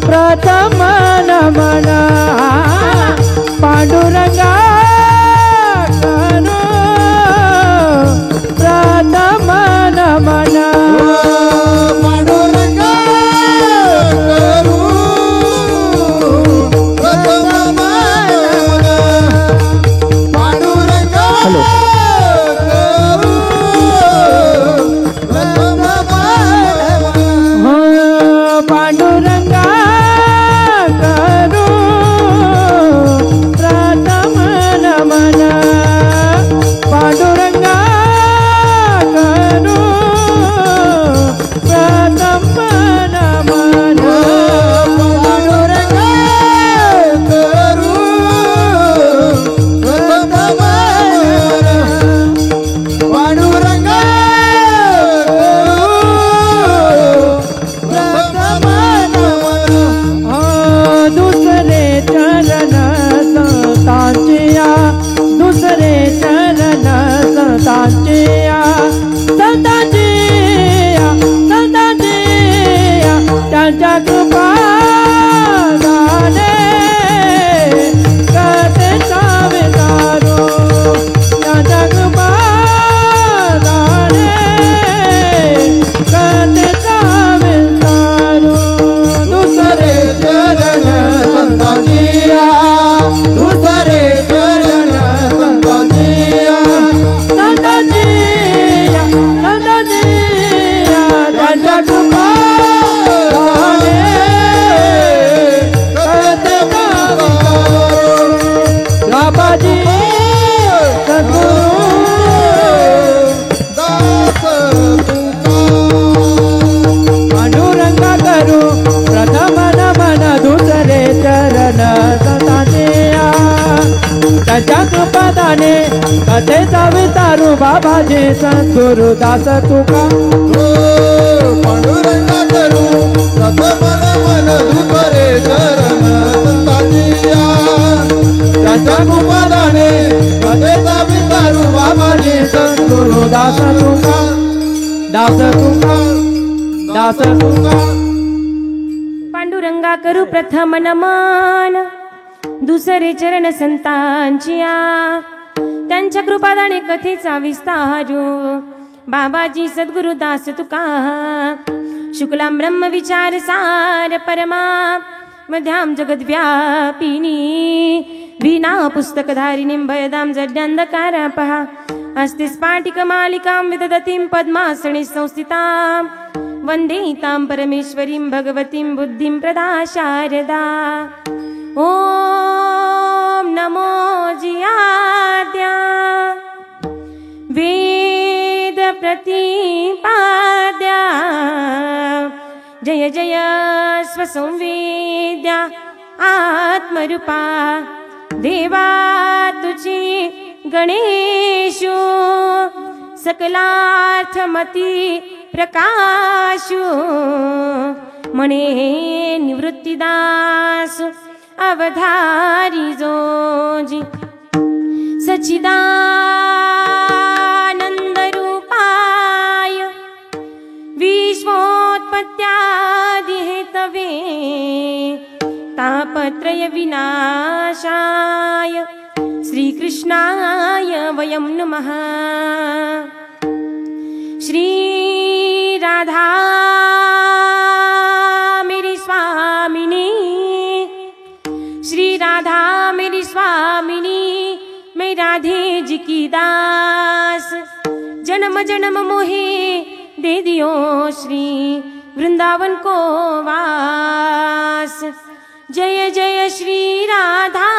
प्रथम नमन पांडुरंगा करू प्रथम नमन पांडुरंगा करू प्रथम नमन पांडुरंगा करू प्रथम नमन पांडुरंगा करू प्रथम नमन पांडुरंगा करू प्रथम नमन पांडुरंगा करू प्रथम नमन पांडुरंगा प्रथम नमन दुसरे चरण संतांचिया दुसरे चरण संतांचिया संतांचिया संतांचिया त्यांच्या कृपादाने करते सावकारो त्यांच्या कृपादाने करते सावकारो दुसरे चरण संतांचिया दुसरे चरण संतांचिया संतांचिया संतांचिया त्यांच्या कृपादाने करते सावकारो बाबाजी सद्गुरु दास तुका पांडुरंगा करू प्रथम नमन दुसरे चरण संतांचिया त्याच्या कृपादाने कथेचा विचारू बाबाजी सद्गुरु दास तुका पांडुरंगा करू प्रथम नमन दुसरे चरण संतांचिया त्याच्या कृपादाने कथेचा विचारू बाबाजी सद्गुरु दास तुका दास तुका दास तुका पांडुरंगा करू प्रथम नमन दुसरे चरण संतांचिया त्यांच्या कृपादाने कथेचा विस्तारू बाबाजी सद्गुरु दास तुका शुक्लां ब्रह्म विचार सार परमा मध्यां जगद्व्यापिनी वीणा पुस्तकधारिणीं भयदां जड्यान्धकारापहा अस्ति स्फाटिकमालिकां विदधतीं पद्मासने संस्थितां वन्दे तां परमेश्वरीं भगवतीं बुद्धिं प्रदा शारदा ॐ नमो जियाद्या वेद प्रतिपाद्या जय जय स्वसंवेद्या आत्मरूपा देवा तुझी गणेशो सकलार्थमती प्रकाशो मणे निवृत्तिदास अवधारी जोजी सच्चिदानंद रूपाय विश्वोत्पत्त्यादि हेतवे तापत्रय विनाशाय श्रीकृष्णाय वयं नमः। श्री राधा मेरी स्वामिनी, श्री राधा मेरी स्वामिनी, मैं राधे जी की दास। जन्म जन्म मोहे दे दियो श्री वृंदावन को वास। जय जय श्री राधा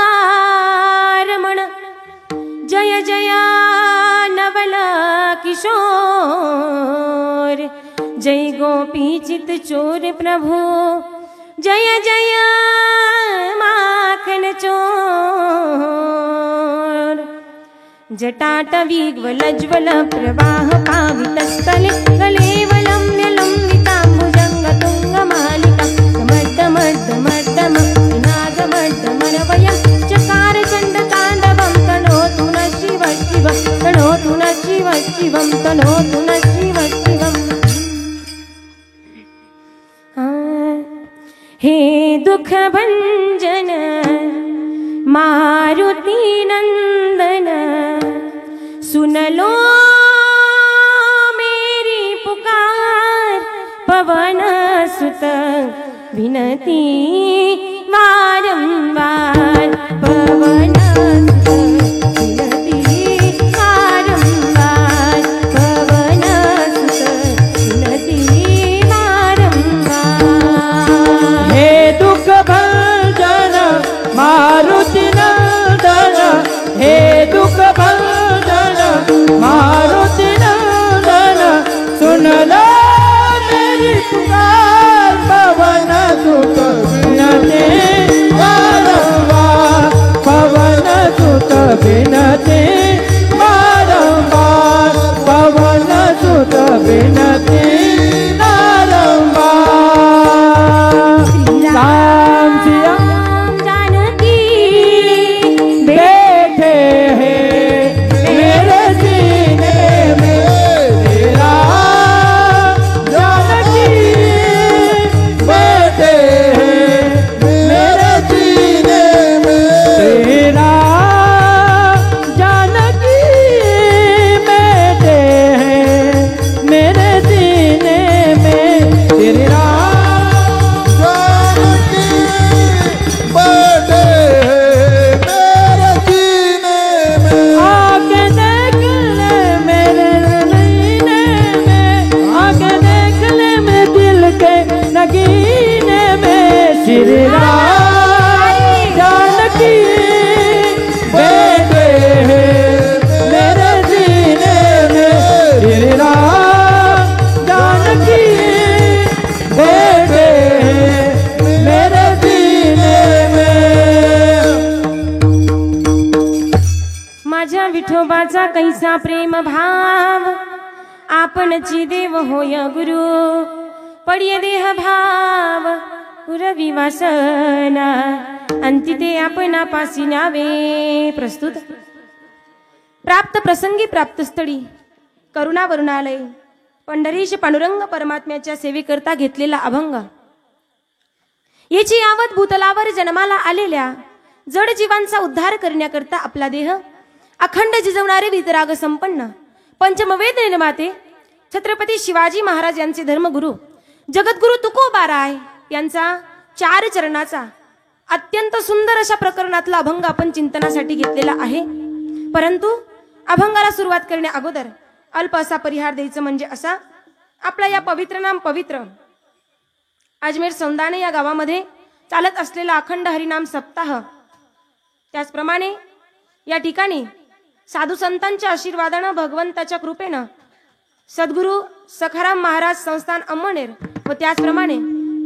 रमण, जय जय नवल किशोर, जय गोपी चित चोर प्रभु, जय जय माखन चोर। जटाटवीग्वलज्वल प्रवाह पावितस्थले कलेवलं निलम्बिताम्बुजङ्गतुङ्गमालिका समड्डमड्डमड्डमनादमड्डमरवयं चकार चण्डताण्डवं तनोतु न शिव शिव, तनोतु न शिव शिवं, तनोतु न शिव शिवम्। हे दुख भंजन मारुति नंदन सुन लो मेरी पुकार पवन सुत विनती वारंवार पवन सुत विनती वारंवार पवन सुत विनती वारंवार हे दुख भंजन मारुति नंदन हे दुख भंजन मारुति नंदन सुन लो मेरी पुकार पवन सुत विनती वारंवार पवन सुत विनती वारंवार पवन सुत विनती वारंवार राम सिया जानकी बैठे हैं मेरे सीने में तेरा जानकी बैठे हैं मेरे सीने में तेरा जानकी बैठे हैं मेरे सीने में तेरा जानकी बैठे मेरे सीने में आके देख ले मेरे नगीने में आके देख ले मेरे दिल के नगीने में श्री राम जानकी बैठे हैं मेरे सीने में श्री राम जानकी बैठे हैं मेरे सीने में माझ्या विठोबाचा कैसा प्रेम भाव आपणची देव होय गुरु पडिये देह भाव पुरवी वासना अंतिते आपणा पासी न्यावे प्रस्तुत प्राप्त प्रसंगी प्राप्त स्थळी करुणा वरुणालय पंढरीश पांडुरंग परमात्म्याच्या सेवेकरता घेतलेला अभंग याची यावत भूतलावर जन्माला आलेल्या जड जीवांचा उद्धार करण्याकरता आपला देह अखंड जिजवणारे वितराग संपन्न पंचमवेद निर्माते छत्रपती शिवाजी महाराज यांचे धर्मगुरु जगद्गुरु तुकोबाराय यांचा 4 चरणाचा अत्यंत सुंदर अशा प्रकरणातला अभंग आपण चिंतनासाठी घेतलेला आहे. परंतु अभंगाला सुरुवात करण्या अगोदर अल्प असा परिहार द्यायचं म्हणजे असा आपला या पवित्र नाम पवित्र अजमेर सौंदाणे या गावामध्ये चालत असलेला अखंड हरिनाम सप्ताह त्याचप्रमाणे या ठिकाणी साधू संतांच्या आशीर्वादानं भगवंताच्या कृपेनं सद्गुरु सखाराम महाराज संस्थान अंमळनेर व त्याचप्रमाणे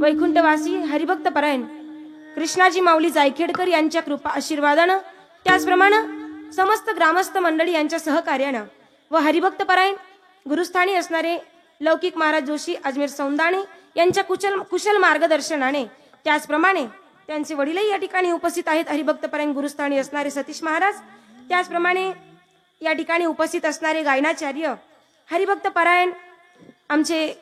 वैकुंठवासी हरिभक्त परायण कृष्णाजी माऊली जायखेडकर यांच्या कृपा आशीर्वादानं त्याचप्रमाणे समस्त ग्रामस्थ मंडळी यांच्या सहकार्यानं व हरिभक्त परायण गुरुस्थानी असणारे लौकिक महाराज जोशी अजमेर सौंदाणे यांच्या कुशल मार्गदर्शनाने त्याचप्रमाणे त्यांचे वडीलही या ठिकाणी उपस्थित आहेत. हरिभक्त परायण गुरुस्थानी असणारे सतीश महाराज त्याचप्रमाणे या ठिकाणी उपस्थित असणारे गायनाचार्य हरिभक्त परायण आमचे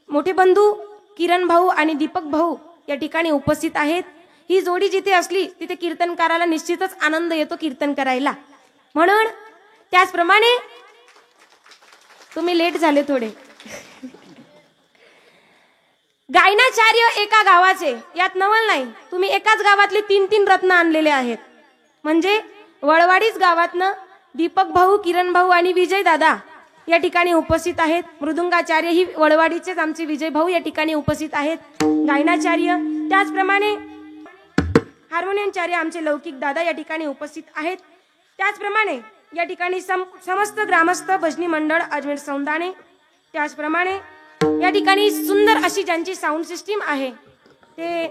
मोठे बंधू किरण भाऊ आणि दीपक भाऊ या ठिकाणी उपस्थित आहेत. ही जोडी जिथे असली तिथे कीर्तनकाराला निश्चितच आनंद येतो कीर्तन करायला. म्हणून त्याचप्रमाणे तुम्ही लेट झाले थोडे. गायनाचार्य एका गावाचे यात नवल नाही. तुम्ही एकाच गावातले 3-3 रत्न आणलेले आहेत. म्हणजे वळवाडीच गावातनं दीपक भाऊ किरण भाऊ आणि विजय दादा या ठिकाणी उपस्थित आहेत. मृदुंगाचार्य ही वळवाडीचेच आमचे विजय भाऊ या ठिकाणी उपस्थित आहेत. गायनाचार्य त्याचप्रमाणे हार्मोनियमचार्य आमचे लौकिक दादा या ठिकाणी उपस्थित आहेत. त्याचप्रमाणे या ठिकाणी समस्त ग्रामस्थ भजनी मंडळ अजमेर सौंदाणे त्याचप्रमाणे या ठिकाणी सुंदर अशी ज्यांची साऊंड सिस्टीम आहे ते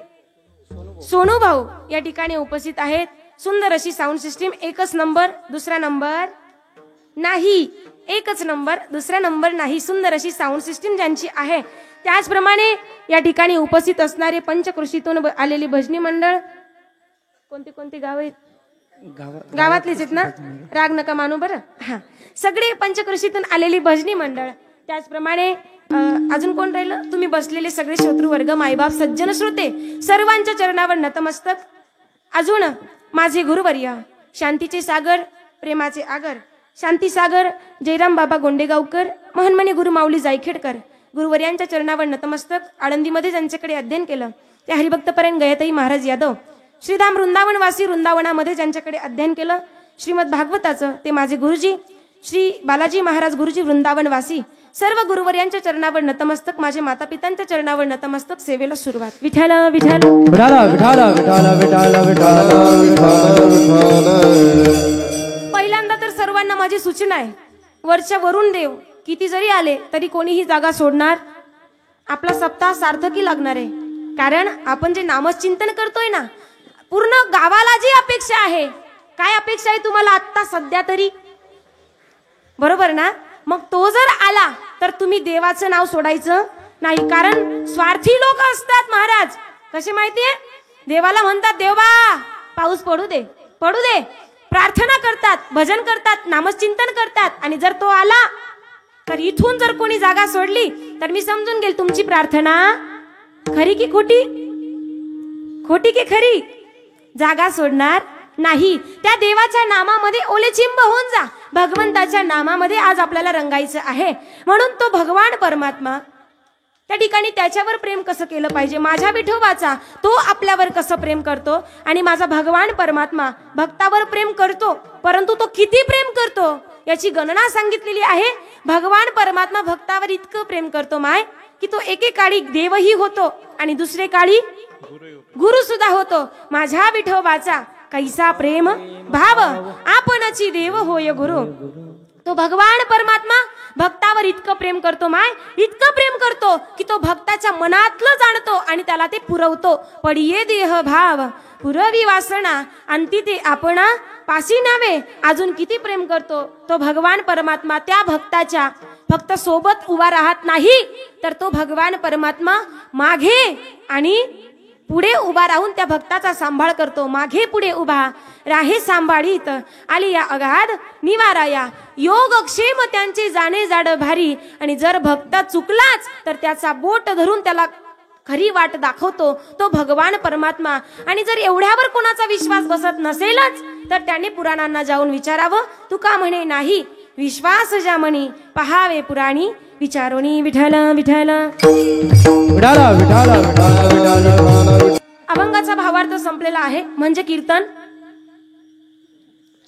सोनू भाऊ या ठिकाणी उपस्थित आहेत. सुंदर अशी साऊंड सिस्टीम एकच नंबर दुसरा नंबर नाही एकच नंबर दुसरा नंबर नाही सुंदर अशी साऊंड सिस्टीम ज्यांची आहे. त्याचप्रमाणे या ठिकाणी उपस्थित असणारे पंचकृषीतून आलेली भजनी मंडळ कोणते कोणते गाव आहेत गावातलेच आहेत ना राग नका मानू बरं. हा सगळे पंचकृषीतून आलेली भजनी मंडळ त्याचप्रमाणे अजून कोण राहिलं? तुम्ही बसलेले सगळे श्रोतृ वर्ग, मायबाप, सज्जन श्रोते, सर्वांच्या चरणावर नतमस्तक. अजून माझे गुरुवर्य, शांतीचे सागर, प्रेमाचे आगर, शांती सागर जयराम बाबा गोंडेगावकर, महनमणी गुरु माऊली जायखेडकर, गुरुवर्यांच्या चरणावर नतमस्तक. आळंदीमध्ये ज्यांच्याकडे अध्ययन केलं त्या हरिभक्तपरायण गयताई महाराज यादव, श्रीधाम वृंदावनवासी, वृंदावनामध्ये ज्यांच्याकडे अध्ययन केलं श्रीमद भागवताचं ते माझे गुरुजी श्री बालाजी महाराज गुरुजी वृंदावनवासी. सर्व गुरुवर्यांच्या चरणावर नतमस्तक. माझे माता पित्यांच्या चरणावर नतमस्तक. सेवेला सुरुवात. विठ्ठल विठ्ठल विठाला विठाला विठाला विठाला विठाला. पहिल्यांदा तर सर्वांना माझी सूचना आहे, वरच्या वरून देव किती जरी आले तरी कोणीही जागा सोडणार. आपला सप्ताह सार्थकी लागणार आहे. कारण आपण जे नामचिंतन करतोय ना, पूर्ण गावाला जी अपेक्षा आहे, काय अपेक्षा आहे तुम्हाला आत्ता सध्या तरी, बरोबर ना? मग तो जर आला तर तुम्ही देवाचं नाव सोडायचं नाही. कारण स्वार्थी लोक असतात महाराज. कसे माहितीये? देवाला म्हणतात देवा पाऊस पडू दे, पडू दे, प्रार्थना करतात, भजन करतात, नामचिंतन करतात. आणि जर तो आला तर इथून जर कोणी जागा सोडली तर मी समजून घेईल तुमची प्रार्थना खरी की खोटी, खोटी की खरी. जागा सोडणार नाही. त्या देवाच्या नामामध्ये ओलेचिंब होऊन जा. भगवंताच्या नामामध्ये आज आपल्याला रंगायचं आहे. म्हणून तो भगवान परमात्मा त्या ठिकाणी त्याच्यावर प्रेम कसं केलं पाहिजे, माझ्या विठोबाचा तो आपल्यावर कसं प्रेम करतो. आणि माझा भगवान परमात्मा भक्तावर प्रेम करतो, परंतु तो किती प्रेम करतो याची गणना सांगितलेली आहे. भगवान परमात्मा भक्तावर इतकं प्रेम करतो माय की तो एकेकाळी देवही होतो आणि दुसरे काळी गुरु सुद्धा होतो. माझ्या विठोबाचा कैसा प्रेम भाव, आपणची देव होय गुरु. तो भगवान परमात्मा भक्तावर इतकं प्रेम करतो माय, इतकं प्रेम करतो की तो भक्ताच्या मनातलं जाणतो आणि त्याला ते पुरवतो. पडिये देह भाव पुरवी वासना, अंती ते आपणा पासी नावे. अजून किती प्रेम करतो तो भगवान परमात्मा त्या भक्ताच्या. फक्त सोबत उभा राहत नाही तर तो भगवान परमात्मा मागे आणि पुढे उभा राहून त्या भक्ताचा सांभाळ करतो. मागे पुढे उभा राहे सांभाळीत, आली या अगाध निवाराया. योगक्षेम त्यांचे जाणे जाड भारी. आणि जर भक्त चुकलाच तर त्याचा बोट धरून त्याला खरी वाट दाखवतो तो भगवान परमात्मा. आणि जर एवढ्यावर कोणाचा विश्वास बसत नसेलच तर त्याने पुराणांना जाऊन विचारावं. तुका म्हणे नाही विश्वास ज्या म्हणी, पहावे पुराणी विचारोनी. विठ्ठल विठ्ठल विठाला विठाला विठाला विठाला. अभंगाचा भावार्थ संपलेला आहे. म्हणजे कीर्तन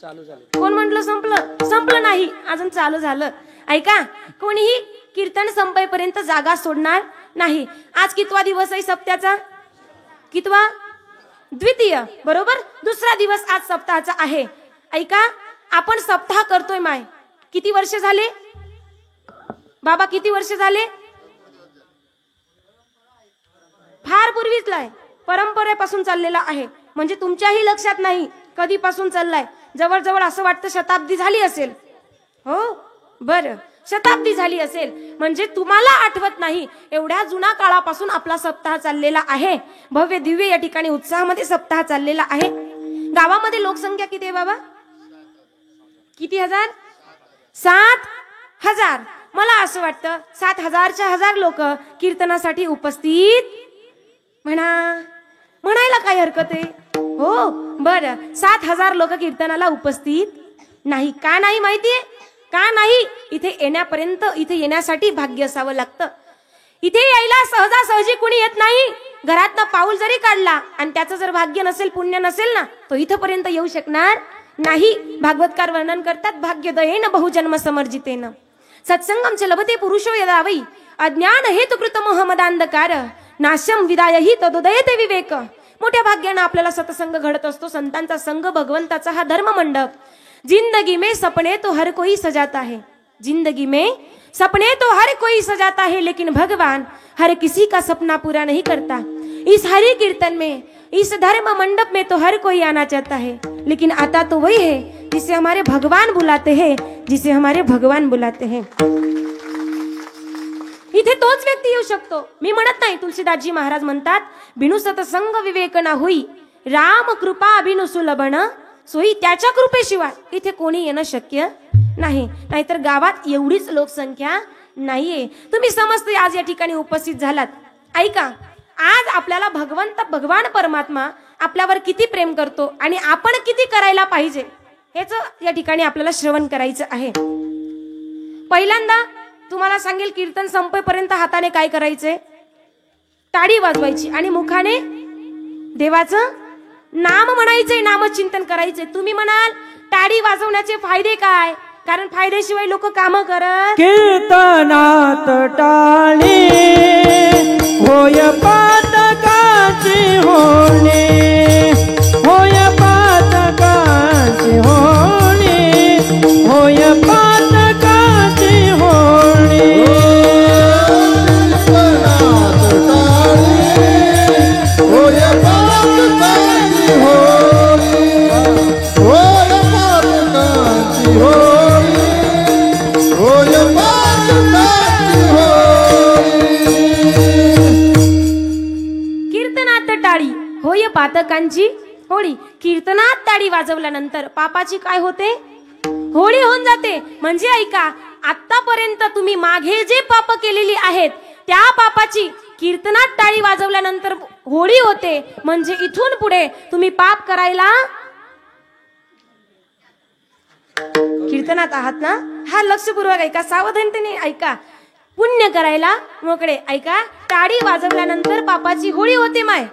चालू झाले. कोण म्हटलं संपलं? संपलं नाही, अजून चालू झालं. ऐका, कोणीही कीर्तन संपेपर्यंत जागा सोडणार नाही. आज कितवा दिवस आहे सप्त्याचा? कितवा? द्वितीय, बरोबर. दुसरा दिवस आज सप्ताहाचा आहे. ऐका, आपण सप्ताह करतोय माय. किती वर्ष झाले बाबा? किती वर्ष झाले? फार पूर्वीच लाय, परंपरेपासून चाललेला आहे. म्हणजे तुमच्याही लक्षात नाही कधीपासून चाललाय. जवळजवळ असं वाटतं शताब्दी झाली असेल. हो बरं, शताब्दी झाली असेल. म्हणजे तुम्हाला आठवत नाही एवढ्या जुना काळापासून आपला सप्ताह चाललेला आहे. भव्य दिव्य या ठिकाणी उत्साहामध्ये सप्ताह चाललेला आहे. गावामध्ये लोकसंख्या किती आहे बाबा? किती हजार? 7,000. मला असं वाटतं 7,000च्या 1000 लोक कीर्तनासाठी उपस्थित म्हणायला काय हरकत आहे? हो बरं, 7,000 लोक कीर्तनाला उपस्थित नाही. का नाही माहितीये? का नाही? इथे येण्यापर्यंत, इथे येण्यासाठी भाग्य असावं लागतं. इथे यायला सहजासहजी कुणी येत नाही. घरातनं पाऊल जरी काढला आणि त्याचं जर भाग्य नसेल, पुण्य नसेल ना, तो इथपर्यंत येऊ शकणार नाही. भागवतकार वर्णन करतात, भाग्यदयेन बहुजन्म समर्जितेन सत्संगम च लभते पुरुषो यदा वै अज्ञान हेतुकृत मोहमदांधकार नाशम विदायही तदोदयते विवेक. मोठ्या भाग्यानं आपल्याला सत्संग घडत असतो. संतांचा संघ, भगवंताचा हा धर्म मंडप. जिंदगी में सपने तो हर कोई सजाता है, जिंदगी में सपने तो हर कोई सजाता है, लेकिन भगवान हर किसी का सपना पूरा नहीं करता. इस हरि कीर्तन में, इस धर्म मंडप में तो हर कोई आना चाहता है, लेकिन आता तो वही है जिसे हमारे भगवान बुलाते हैं, जिसे हमारे भगवान बुलाते हैं. इथे तोच व्यक्ती येऊ शकतो. मी म्हणत नाही. तुलसीदासजी महाराज म्हणतात, बिनु सतसंग विवेक ना होई, राम कृपा बिनु सुलभन सोयी. त्याच्या कृपेशिवाय इथे कोणी येणं शक्य नाही. नाहीतर गावात एवढीच लोकसंख्या नाहीये. तुम्ही समजते आज या ठिकाणी उपस्थित झालात. ऐका, आज आपल्याला भगवान परमात्मा आपल्यावर किती प्रेम करतो आणि आपण किती करायला पाहिजे हेच या ठिकाणी आपल्याला श्रवण करायचं आहे. पहिल्यांदा तुम्हाला सांगेल, कीर्तन संपेपर्यंत हाताने काय करायचंय? टाळी वाजवायची आणि मुखाने देवाचं नाम म्हणायचंय, नामचिंतन करायचंय. तुम्ही म्हणाल टाळी वाजवण्याचे फायदे काय? कारण फायद्याशिवाय लोक काम करत. कीर्तनात टाळी होय पातकाची होणी, होय पातकाची होणी, होय पातकाची होणी. कीर्तनात टाळी होय पातकांची होळी. कीर्तनात टाळी वाजवल्यानंतर पापाची काय होते? होळी होऊन जाते. म्हणजे ऐका, आतापर्यंत तुम्ही मागे जे पाप केलेली आहेत त्या पापाची कीर्तनात टाळी वाजवल्यानंतर होळी होते. म्हणजे इथून पुढे तुम्ही पाप करायला कीर्तनात आहात ना, हा लक्षपूर्वक ऐका, सावधानतेने ऐका. पुण्य करायला मोकळे. ऐका, टाळी वाजवल्यानंतर पापाची होळी होते माय.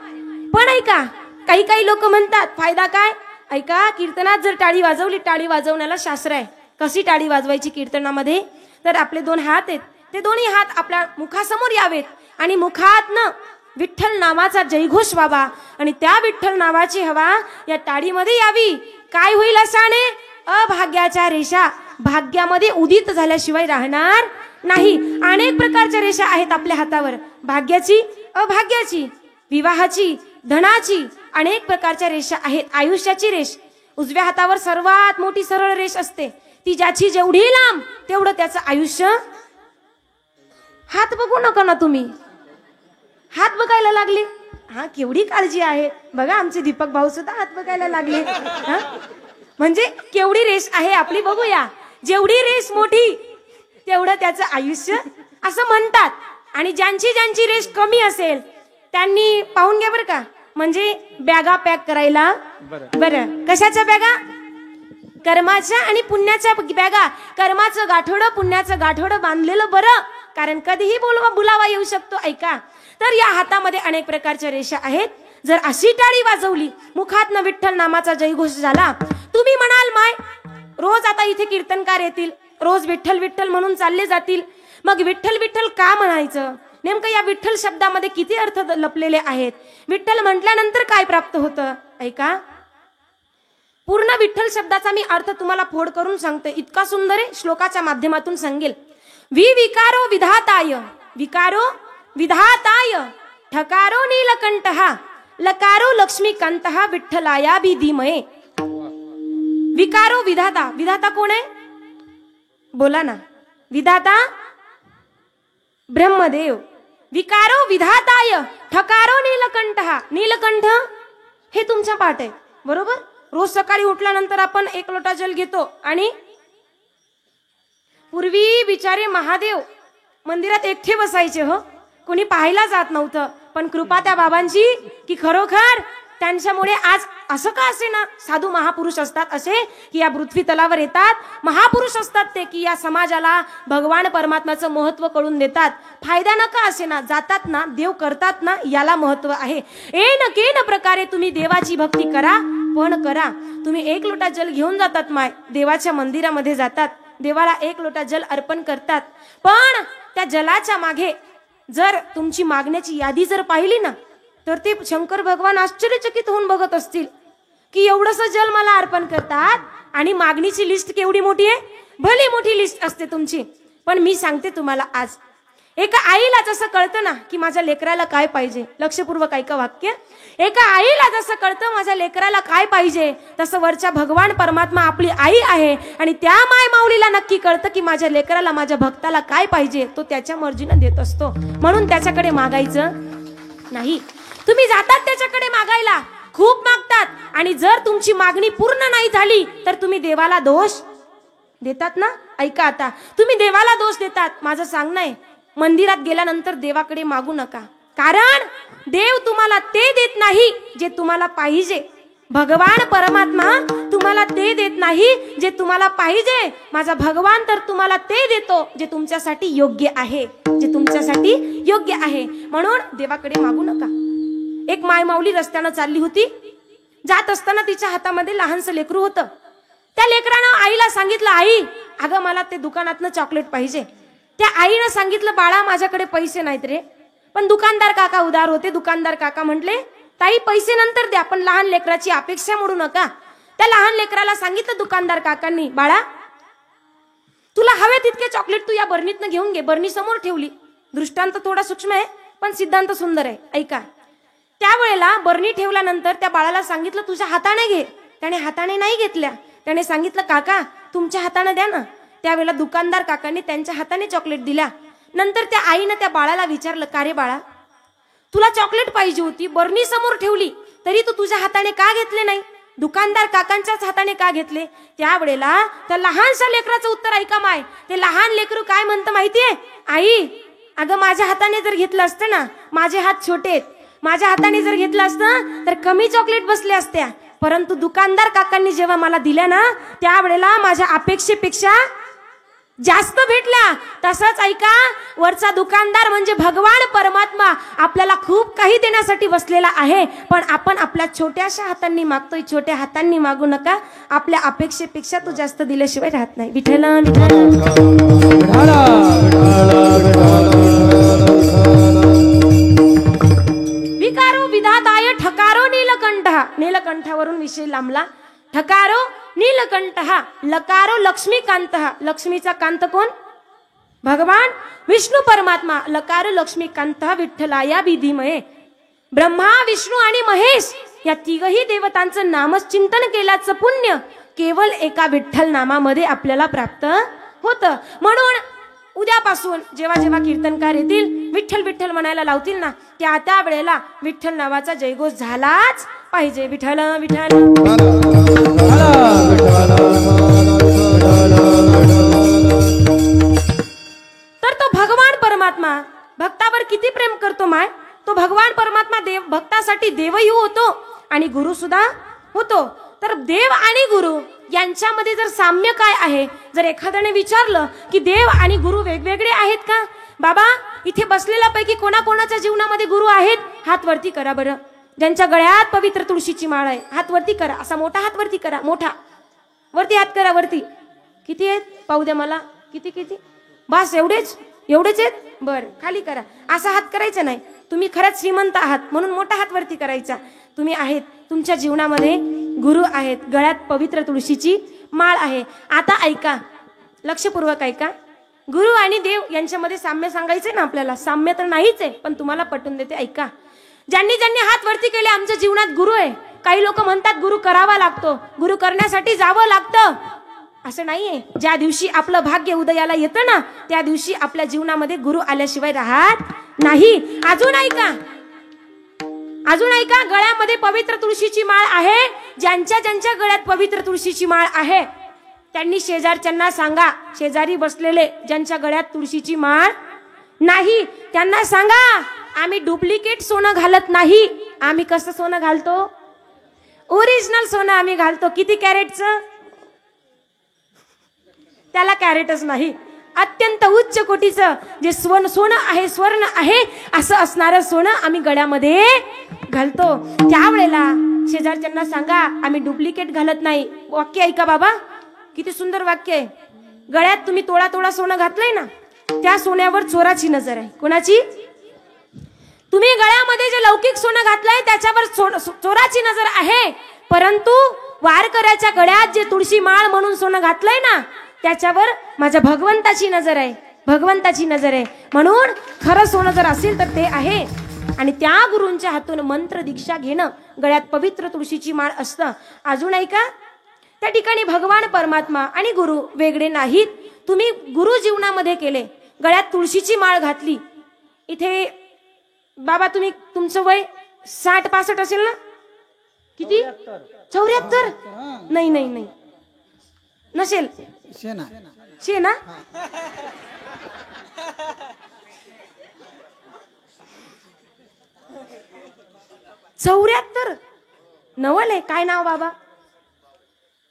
पण ऐका, काही लोक म्हणतात फायदा काय? ऐका, कीर्तनात जर टाळी वाजवली, टाळी वाजवण्याला शास्त्र आहे. कशी टाळी वाजवायची कीर्तनामध्ये? तर आपले 2 हात आहेत, ते दोन्ही हात आपल्या मुखासमोर यावेत आणि मुखातनं विठ्ठल नामाचा जयघोष व्हावा आणि त्या विठ्ठल नावाची हवा या टाळीमध्ये यावी. काय होईल अशाने? अभाग्याच्या रेषा भाग्यामध्ये उदित झाल्याशिवाय राहणार नाही. अनेक प्रकारच्या रेषा आहेत आपल्या हातावर, भाग्याची, अभाग्याची, विवाहाची, धनाची, अनेक प्रकारच्या रेषा आहेत. आयुष्याची रेष उजव्या हातावर सर्वात मोठी सरळ रेष असते, ती ज्याची जेवढी लांब तेवढं त्याचं आयुष्य. हात बघू नका ना तुम्ही, हात बघायला लागले. हा, केवढी काळजी आहे बघा. आमचे दीपक भाऊ सुद्धा हात बघायला लागले. हा, म्हणजे केवढी रेष आहे आपली बघूया. जेवढी रेष मोठी तेवढं त्याचं आयुष्य असं म्हणतात. आणि ज्यांची रेष कमी असेल त्यांनी पाहून घ्या बरं का. म्हणजे बॅगा पॅक करायला. बरं, कशाच्या बॅगा? कर्माच्या आणि पुण्याच्या बॅगा. कर्माचं गाठोडं, पुण्याचं गाठोडं बांधलेलं बरं, कारण कधीही बुलावा येऊ शकतो. ऐका, तर या हातामध्ये अनेक प्रकारच्या रेषा आहेत. जर अशी टाळी वाजवली, मुखातनं विठ्ठल नामाचा जयघोष झाला, तुम्ही म्हणाल माय रोज आता इथे कीर्तनकार येतील, रोज विठ्ठल विठ्ठल म्हणून चालले जातील. मग विठ्ठल विठ्ठल का म्हणायचं? नेमकं या विठ्ठल शब्दामध्ये किती अर्थ लपलेले आहेत? विठ्ठल म्हटल्यानंतर काय प्राप्त होतं? ऐका, पूर्ण विठ्ठल शब्दाचा मी अर्थ तुम्हाला फोड करून सांगते. इतका सुंदर आहे, श्लोकाच्या माध्यमातून सांगेल. विकारो विधाताय, विकारो विधाताय, ठकारो नीलकंठः, लकारो लक्ष्मीकांतः, विठ्ठलाया धीमहि. विकारो विधाता. विधाता कोण आहे? बोला ना. विधाता ब्रह्मदेव. विकारो विधाताय, ठकारो नीलकंठः. नीलकंठ हे तुमच्या पाठ आहे बरोबर. रोज सकाळी उठल्यानंतर आपण 1 लोटा जल घेतो आणि पूर्वी बिचारे महादेव मंदिरात एकटे बसायचे. हो, कोणी पाहायला जात नव्हतं. पण कृपा त्या बाबांची की खरोखर त्यांच्यामुळे आज असं का असे ना, साधू महापुरुष असतात असे की या पृथ्वी तलावर येतात. महापुरुष असतात ते की या समाजाला भगवान परमात्म्याचं महत्व कळून देतात. फायदा नका असे ना, जातात ना, देव करतात ना, याला महत्व आहे. केन प्रकारे तुम्ही देवाची भक्ती करा, पण करा. तुम्ही 1 लोटा जल घेऊन जातात माय, देवाच्या मंदिरामध्ये जातात, देवाला 1 लोटा जल अर्पण करतात. पण त्या जलाच्या मागे जर तुमची मागण्याची यादी जर पाहिली ना, तर ते शंकर भगवान आश्चर्यचकित होऊन बघत असतील की एवढंसं जल मला अर्पण करतात आणि मागणीची लिस्ट केवढी मोठी आहे. भली मोठी लिस्ट असते तुमची. पण मी सांगते तुम्हाला, आज एका आईला जसं कळतं ना की माझ्या लेकराला काय पाहिजे, लक्षपूर्वक ऐका वाक्य. एका आईला जसं कळतं माझ्या लेकराला काय पाहिजे, तसं वरच्या भगवान परमात्मा आपली आई आहे आणि त्या माय माऊलीला नक्की कळतं की माझ्या लेकराला, माझ्या भक्ताला काय पाहिजे, तो त्याच्या मर्जीनं देत असतो. म्हणून त्याच्याकडे मागायचं नाही. तुम्ही जातात त्याच्याकडे मागायला, खूप मागतात आणि जर तुमची मागणी पूर्ण नाही झाली तर तुम्ही देवाला दोष देतात ना? ऐका आता, तुम्ही देवाला दोष देतात, माझं सांगणं आहे, मंदिरात गेल्यानंतर देवाकडे मागू नका. कारण देव तुम्हाला ते देत नाही जे तुम्हाला पाहिजे. भगवान परमात्मा तुम्हाला ते देत नाही जे तुम्हाला पाहिजे. माझा भगवान तर तुम्हाला ते देतो जे तुमच्यासाठी योग्य आहे, जे तुमच्यासाठी योग्य आहे. म्हणून देवाकडे मागू नका. एक मायमाऊली रस्त्यानं चालली होती. जात असताना तिच्या हातामध्ये लहानसं लेकरू होतं. त्या लेकरानं आईला सांगितलं, आई अगं मला ते दुकानातनं चॉकलेट पाहिजे. त्या आईनं सांगितलं, बाळा माझ्याकडे पैसे नाहीत रे. पण दुकानदार काका उदार होते. दुकानदार काका म्हटले, ताई पैसे नंतर द्या, पण लहान लेकराची अपेक्षा मोडू नका. त्या लहान लेकराला सांगितलं दुकानदार काकांनी, बाळा तुला हवे तितके चॉकलेट तू या बरणीतनं घेऊन घे. बरणी समोर ठेवली. दृष्टांत थोडा सूक्ष्म आहे पण सिद्धांत सुंदर आहे. ऐका, त्यावेळेला बरणी ठेवल्यानंतर त्या बाळाला सांगितलं, तुझ्या हाताने घे. त्याने हाताने नाही घेतल्या. त्याने सांगितलं, काका तुमच्या हाताने द्या ना. त्यावेळेला दुकानदार काकांनी त्यांच्या हाताने चॉकलेट दिल्या. नंतर त्या आईनं त्या बाळाला विचारलं, का रे बाळा तुला चॉकलेट पाहिजे होती, बरणी समोर ठेवली, तरी तू तुझ्या हाताने का घेतले नाही, दुकानदार काकांच्याच हाताने का घेतले? त्यावेळेला त्या लहानशा लेकराचं उत्तर ऐका माय. ते लहान लेकरू काय म्हणतं माहितीये? आई अगं माझ्या हाताने जर घेतलं असतं ना, माझे हात छोटे आहेत, माझ्या हाताने जर घेतलं असतं तर कमी चॉकलेट बसले असत्या. परंतु दुकानदार काकांनी जेव्हा मला दिल्या ना, त्यावेळेला माझ्या अपेक्षेपेक्षा जास्त भेटल्या. तसंच ऐका, वरचा दुकानदार म्हणजे भगवान परमात्मा आपल्याला खूप काही देण्यासाठी बसलेला आहे. पण आपण आपल्या छोट्याशा हातांनी मागतोय. छोट्या हातांनी मागू नका. आपल्या अपेक्षेपेक्षा तो जास्त दिल्याशिवाय राहत नाही. विठ्ठल विकारो विधाताय ठकारो नीलकंठ. नीलकंठावरून विषय लांबला. ठकारो नीलकंठ, लकारो लक्ष्मीकांत. लक्ष्मीचा कांत कोण? भगवान विष्णू परमात्मा. लकारो लक्ष्मीकांत विठ्ठलाया विधीमये. ब्रह्मा विष्णू आणि महेश या तिघही देवतांचं नामचिंतन केल्याचं पुण्य केवळ एका विठ्ठल नामामध्ये आपल्याला प्राप्त होतं. म्हणून उद्यापासून जेव्हा जेव्हा कीर्तनकार येतील, विठ्ठल विठ्ठल म्हणायला लावतील ना, त्या वेळेला विठ्ठल नावाचा जयघोष झालाच पाहिजे. विठ्ठल विठ्ठल. तर तो भगवान परमात्मा भक्तावर किती प्रेम करतो माय. तो भगवान परमात्मा देव भक्तासाठी देवही होतो आणि गुरु सुद्धा होतो. तर देव आणि गुरु यांच्यामध्ये जर साम्य काय आहे, जर एखाद्याने विचारलं की देव आणि गुरु वेगवेगळे आहेत का? बाबा इथे बसलेल्यापैकी कोणाकोणाच्या जीवनामध्ये गुरु आहेत? हात वरती करा बरं. ज्यांच्या गळ्यात पवित्र तुळशीची माळ आहे हात वरती करा. असा मोठा हात वरती करा. मोठा वरती हात करा. वरती किती आहेत पाहू द्या मला. किती किती? बस एवढेच आहेत. बरं खाली करा. असा हात करायचा नाही. तुम्ही खरंच श्रीमंत आहात म्हणून मोठा हात वरती करायचा. तुम्ही आहेत, तुमच्या जीवनामध्ये गुरु आहेत, गळ्यात पवित्र तुळशीची माळ आहे. आता ऐका, लक्षपूर्वक ऐका. गुरु आणि देव यांच्यामध्ये साम्य सांगायचंय ना आपल्याला. साम्य तर नाहीच आहे पण तुम्हाला पटवून देते. ऐका, ज्यांनी ज्यांनी हात वरती केले आमच्या जीवनात गुरु आहे. काही लोक म्हणतात गुरु करावा लागतो, गुरु करण्यासाठी जावं लागतं. असं नाहीये. ज्या दिवशी आपलं भाग्य उदयाला येतं ना, त्या दिवशी आपल्या जीवनामध्ये गुरु आल्याशिवाय राहत नाही. अजून ऐका, गळ्यामध्ये पवित्र तुळशीची माळ आहे. ज्यांच्या ज्यांच्या गळ्यात पवित्र तुळशीची माळ आहे त्यांनी शेजारच्यांना सांगा, शेजारी बसलेले ज्यांच्या गळ्यात तुळशीची माळ नाही त्यांना सांगा, आम्ही डुप्लिकेट सोनं घालत नाही. आम्ही कसं सोनं घालतो? ओरिजिनल सोनं आम्ही घालतो. किती कॅरेटचं? त्याला कॅरेटच नाही. अत्यंत उच्च कोटीचं जे सोनं आहे, स्वर्ण आहे असं असणारं सोनं आम्ही गळ्यामध्ये घालतो. त्यावेळेला शेजारच्यांना सांगा, आम्ही डुप्लिकेट घालत नाही. वाक्य ऐका बाबा, किती सुंदर वाक्य आहे. गळ्यात तुम्ही तोळा तोळा सोनं घातलंय ना, त्या सोन्यावर चोराची नजर आहे. कोणाची? तुम्ही गळ्यामध्ये जे लौकिक सोनं घातलंय त्याच्यावर चोराची नजर आहे. परंतु वारकऱ्याच्या गळ्यात जे तुळशी माळ म्हणून सोनं घातलंय ना, त्याच्यावर माझ्या भगवंताची नजर आहे. भगवंताची नजर आहे. म्हणून खरं सोनं जर असेल तर ते आहे. आणि त्या गुरूंच्या हातून मंत्र दीक्षा घेणं, गळ्यात पवित्र तुळशीची माळ असतं. अजून ऐका, त्या ठिकाणी भगवान परमात्मा आणि गुरु वेगळे नाहीत. तुम्ही गुरु जीवनामध्ये केले, गळ्यात तुळशीची माळ घातली. इथे बाबा तुमचं वय 60-65 असेल ना? किती? 74? नाही नसेल शेणा शेणा चौऱ्याहत्तर नवल आहे. काय नाव बाबा?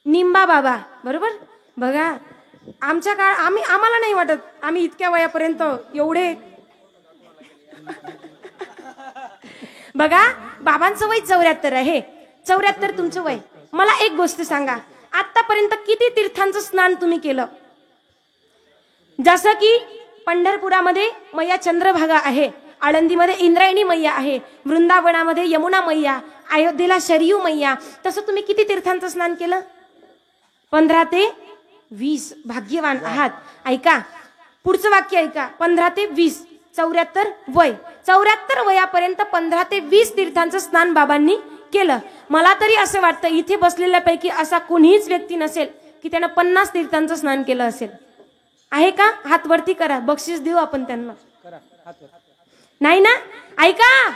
निंबा बाबा. बरोबर. बघा आमच्या काळ आम्हाला नाही वाटत आम्ही इतक्या वयापर्यंत एवढे बघा बाबांचं वय 74 आहे. 74 तुमचं वय. मला एक गोष्ट सांगा, आतापर्यंत किती तीर्थांचं स्नान तुम्ही केलं? जसं की पंढरपुरामध्ये मैया चंद्रभागा आहे, आळंदीमध्ये इंद्रायणी मैया आहे, वृंदावनामध्ये यमुना मैया, अयोध्येला शरयू मैया. तसं तुम्ही किती तीर्थांचं स्नान केलं? 15 ते 20. भाग्यवान आहात. ऐका पुढचं वाक्य ऐका. 15 ते 20. 74 वय. 74 वयापर्यंत 15 ते 20 तीर्थांचं स्नान बाबांनी केलं. मला तरी असं वाटतं इथे बसलेल्यापैकी असा कोणीच व्यक्ती नसेल की त्यानं 50 तीर्थांचं स्नान केलं असेल. आहे का? हात वरती करा, बक्षीस देऊ आपण त्यांना. नाही ना? ऐका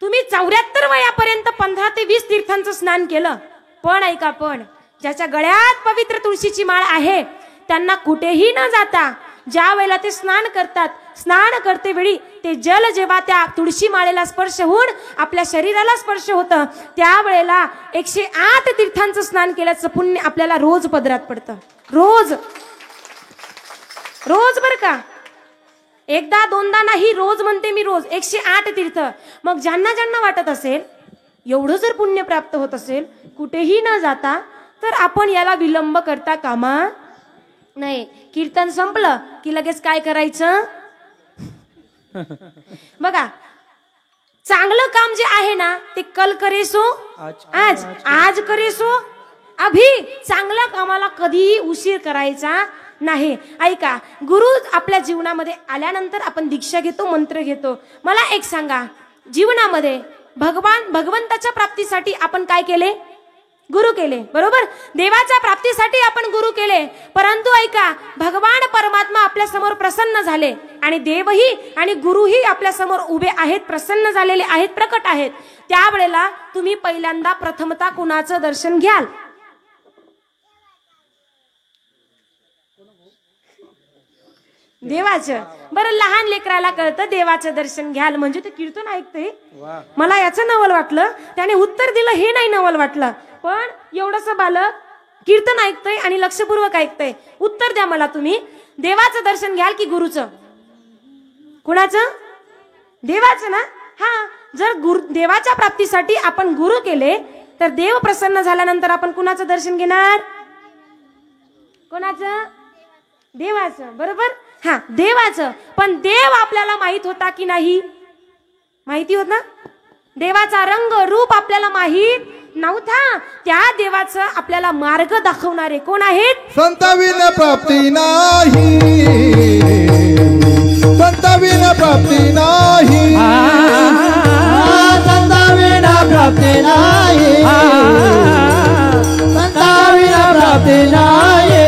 तुम्ही 74 वयापर्यंत 15 ते 20 तीर्थांचं स्नान केलं. पण ऐका, पण ज्याच्या गळ्यात पवित्र तुळशीची माळ आहे त्यांना कुठेही न जाता ज्या वेळेला ते स्नान करतात, स्नान करते वेळी ते जल जेव्हा त्या तुळशी माळेला स्पर्श होऊन आपल्या शरीराला स्पर्श होतं, त्यावेळेला 108 तीर्थांचं स्नान केल्याचं पुण्य आपल्याला रोज पदरात पडतं. रोज रोज बर का, एकदा दोनदा नाही, रोज म्हणते मी, रोज 108 तीर्थ. मग ज्यांना ज्यांना वाटत असेल एवढं जर पुण्य प्राप्त होत असेल कुठेही न जाता, तर आपण याला विलंब करता कामा नाही. कीर्तन संपलं की लगेच काय करायचं? बघा चांगलं काम जे आहे ना ते कल करेसो आज, आज करेसो अभी. चांगल्या कामाला कधीही उशीर करायचा नाही. ऐका, गुरु आपल्या जीवनामध्ये आल्यानंतर आपण दीक्षा घेतो, मंत्र घेतो. मला एक सांगा, जीवनामध्ये भगवंताच्या प्राप्तीसाठी आपण काय केले? गुरु केले. बरोबर. देवाच्या प्राप्तीसाठी आपण गुरु केले. परंतु ऐका, भगवान परमात्मा आपल्या समोर प्रसन्न झाले आणि देवही आणि गुरुही आपल्या समोर उभे आहेत, प्रसन्न झालेले आहेत, प्रकट आहेत. त्यावेळेला तुम्ही पहिल्यांदा प्रथमता कुणाचं दर्शन घ्याल? देवाचं. बरं, लहान लेकराला कळतं देवाचं दर्शन घ्याल म्हणजे ते कीर्तन ऐकते. मला याचं नवल वाटलं, त्याने उत्तर दिलं हे नाही नवल वाटलं. पण एवढंस बालक कीर्तन ऐकतंय आणि लक्षपूर्वक ऐकतंय. उत्तर द्या मला तुम्ही, देवाचं दर्शन घ्याल की गुरुचं? कुणाचं? देवाचं ना. हा, जर देवाच्या प्राप्तीसाठी आपण गुरु केले तर देव प्रसन्न झाल्यानंतर आपण कुणाचं दर्शन घेणार? कोणाचं? देवाचं. बरोबर. हा, देवाचं. पण देव आपल्याला माहित होता की नाही? माहिती होता. देवाचा रंग रूप आपल्याला माहित नव्हता. त्या देवाचं आपल्याला मार्ग दाखवणारे कोण आहेत? संताविना प्राप्ती नाही, संताविना प्राप्ती नाही, संताविना प्राप्ती नाही, संताविना प्राप्ती नाही.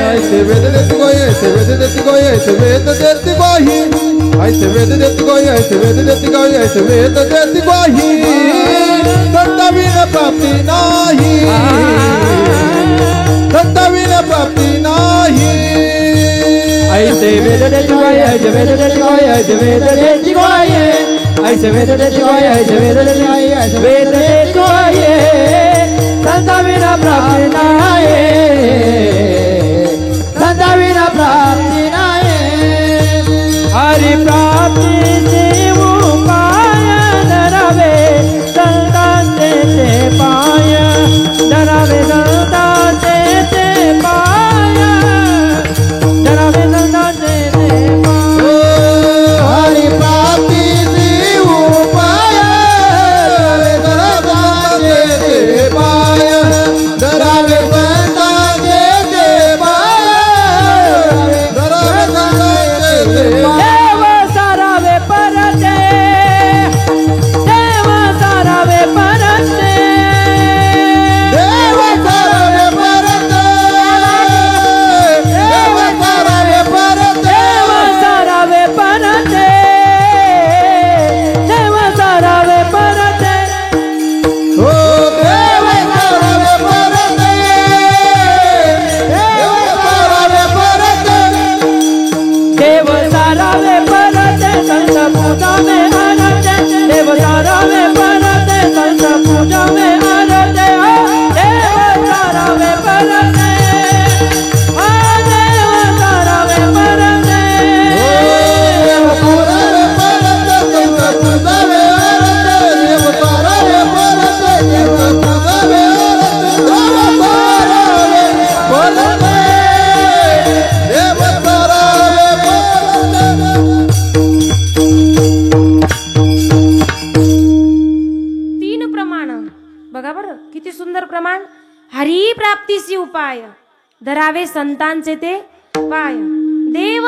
ऐसे वेद देती गोई, ऐसे वेद देती गोई, ऐसे वेद देती गोई, ऐसे वेद देती गोई, ऐसे वेद देती गोई, ऐसे वेद देती गोई. संताविना प्राप्ती नाही, संताविना प्राप्ती नाही. ऐसे वेद देती गोई, ऐसे वेद देती गोई, ऐसे वेद देती गोई, ऐसे वेद देती गोई, ऐसे वेद देती गोई, ऐसे वेद देती गोई. संताविना प्राप्ती नाही, संताविना प्राप्ती नाही. हरि प्राप्तीचे उपाय धरावे संतांचे ते पाय, धरावे संतांचे ते पाय, धरावे संतांचे ते पाय. हरि प्राप्तीचे उपाय धरावे संतांचे ते पाय, धरावे बघा बरं किती सुंदर प्रमाण. हरी प्राप्तीसी उपाय धरावे संतांचे ते पाय. देव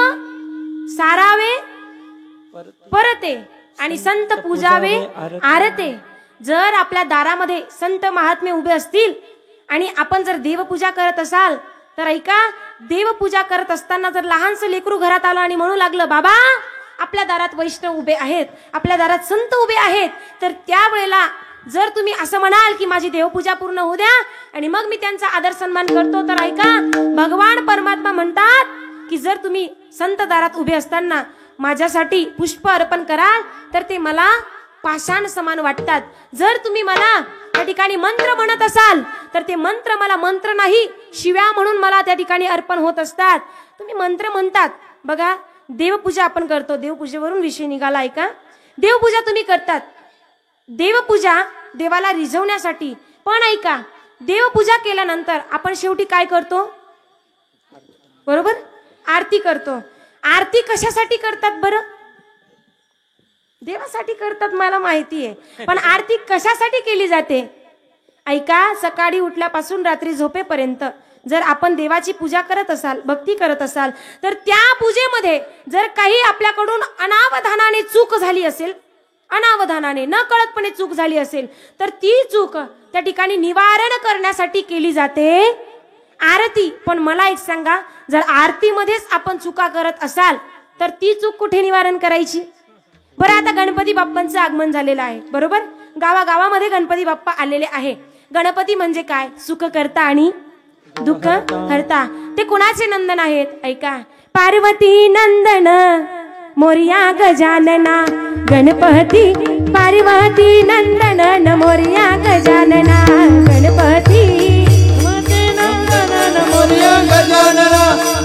सारावे परते आणि संत पूजावे आरते. जर आपल्या दारामध्ये संत महात्मे उभे असतील आणि आपण जर देवपूजा करत असाल तर ऐका, देवपूजा करत असताना जर लहानसं लेकरू घरात आलं आणि म्हणू लागलं, बाबा आपल्या दारात वैष्णव उभे आहेत, आपल्या दारात संत उभे आहेत, तर त्यावेळेला जर तुम्ही असं म्हणाल की माझी देवपूजा पूर्ण होऊ द्या आणि मग मी त्यांचा आदर सन्मान करतो, तर ऐका, भगवान परमात्मा म्हणतात की जर तुम्ही संत दारात उभे असताना माझ्यासाठी पुष्प अर्पण कराल तर ते मला पाषाण समान वाटतात. जर तुम्ही मला त्या ठिकाणी मंत्र म्हणत असाल तर ते मंत्र मला मंत्र नाही, शिव्या म्हणून मला त्या ठिकाणी अर्पण होत असतात. तुम्ही मंत्र म्हणतात. बघा, देवपूजा आपण करतो, देवपूजेवरून विषय निघाला. ऐका, देवपूजा तुम्ही करतात, देवपूजा देवाला रिझवण्यासाठी. पण ऐका, देवपूजा केल्यानंतर आपण शेवटी काय करतो? बरोबर, आरती करतो. आरती कशासाठी करतात बरं? देवासाठी करतात, मला माहिती आहे, पण आरती कशासाठी केली जाते? ऐका, सकाळी उठल्यापासून रात्री झोपेपर्यंत जर आपण देवाची पूजा करत असाल, भक्ती करत असाल, तर त्या पूजेमध्ये जर काही आपल्याकडून अनावधानाने चूक झाली असेल, अनावधानाने न कळतपणे चूक झाली असेल, तर ती चूक त्या ठिकाणी निवारण करण्यासाठी केली जाते आरती. पण मला एक सांगा, जर आरतीमध्येच आपण चुका करत असाल तर ती चूक कुठे निवारण करायची? बरं, आता गणपती बाप्पांचं आगमन झालेलं आहे, बरोबर, गावागावामध्ये गणपती बाप्पा आलेले आहे. गणपती म्हणजे काय? सुख करता आणि दुःख हरता. ते कोणाचे नंदन आहेत? ऐका, पार्वती नंदन मोरया गजानना, गणपती पार्वती नंदन मोरया गजानना, गणपती नंदन मोरया गजानना,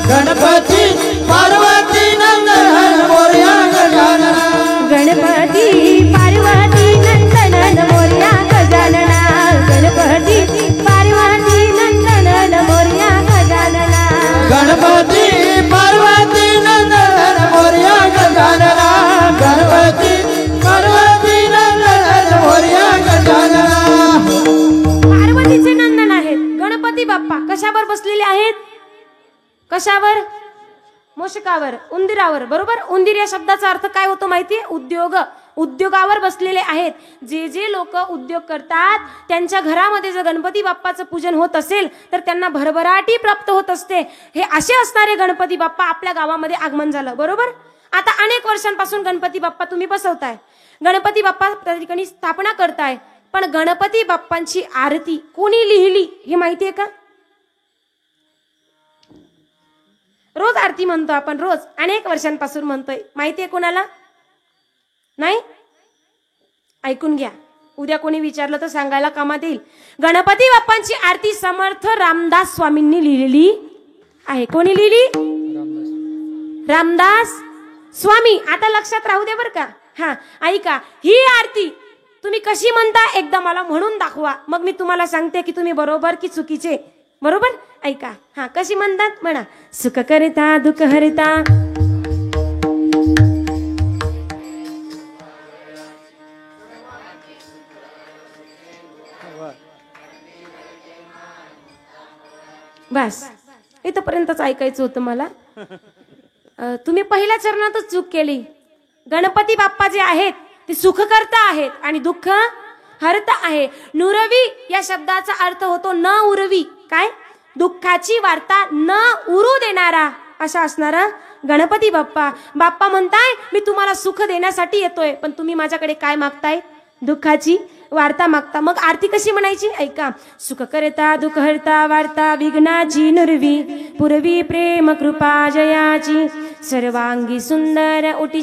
गणपती पार्वती नंदन मोरया गजानना, गणपती पार्वती नंदन मोरया गजानना, गणपती पार्वती नंदन मोरया गजानना, गणपती पार्वती नंदन मोरया गजानना, गणपती पार्वती नंदन मोरया गजानना. पार्वतीचे नंदन आहेत गणपती बाप्पा. कशावर बसलेले आहेत? कशावर? मोषकावर, उंदिरावर. बरोबर, उंदीर या शब्दाचा अर्थ काय होतो माहितीये? उद्योग. उद्योगावर बसलेले आहेत. जे जे लोक उद्योग करतात त्यांच्या घरामध्ये जर गणपती बाप्पाचं पूजन होत असेल तर त्यांना भरभराटी प्राप्त होत असते. हे असे असणारे गणपती बाप्पा आपल्या गावामध्ये आगमन झालं. बरोबर, आता अनेक वर्षांपासून गणपती बाप्पा तुम्ही बसवताय, गणपती बाप्पा त्या ठिकाणी स्थापना करताय, पण गणपती बाप्पांची आरती कोणी लिहिली हे माहितीये का? रोज आरती म्हणतो आपण, रोज अनेक वर्षांपासून म्हणतोय. माहितीये कोणाला? नाही? ऐकून घ्या, उद्या कोणी विचारलं तर सांगायला कामात येईल. गणपती बाप्पांची आरती समर्थ रामदास स्वामींनी लिहिलेली आहे. कोणी लिहिली? रामदास स्वामी. आता लक्षात राहू दे बर का. हा, ऐका, ही आरती तुम्ही कशी म्हणता एकदा मला म्हणून दाखवा, मग मी तुम्हाला सांगते की तुम्ही बरोबर की चुकीचे. बरोबर, ऐका. हा, कशी म्हणतात? म्हणा, सुख करता दुःख हरता, बस इथपर्यंतच ऐकायचं होतं मला. तुम्ही पहिल्या चरणातच चूक केली. गणपती बाप्पा जे आहेत ते सुख करता आहेत आणि दुःख हरता आहे. नुरवी या शब्दाचा अर्थ होतो न उरवी. काय? दुःखाची वार्ता न उरू देणारा असा असणारा गणपती बाप्पा. बाप्पा म्हणताय मी तुम्हाला सुख देण्यासाठी येतोय, पण तुम्ही माझ्याकडे काय मागताय? दुःखाची वार्ता मागता. मग आरती कशी म्हणायची? ऐका, सुख करता दुःख हरता वार्ता विघ्नाची नुरवी, पुरवी प्रेम कृपा जयाची, सर्वांगी सुंदर उटी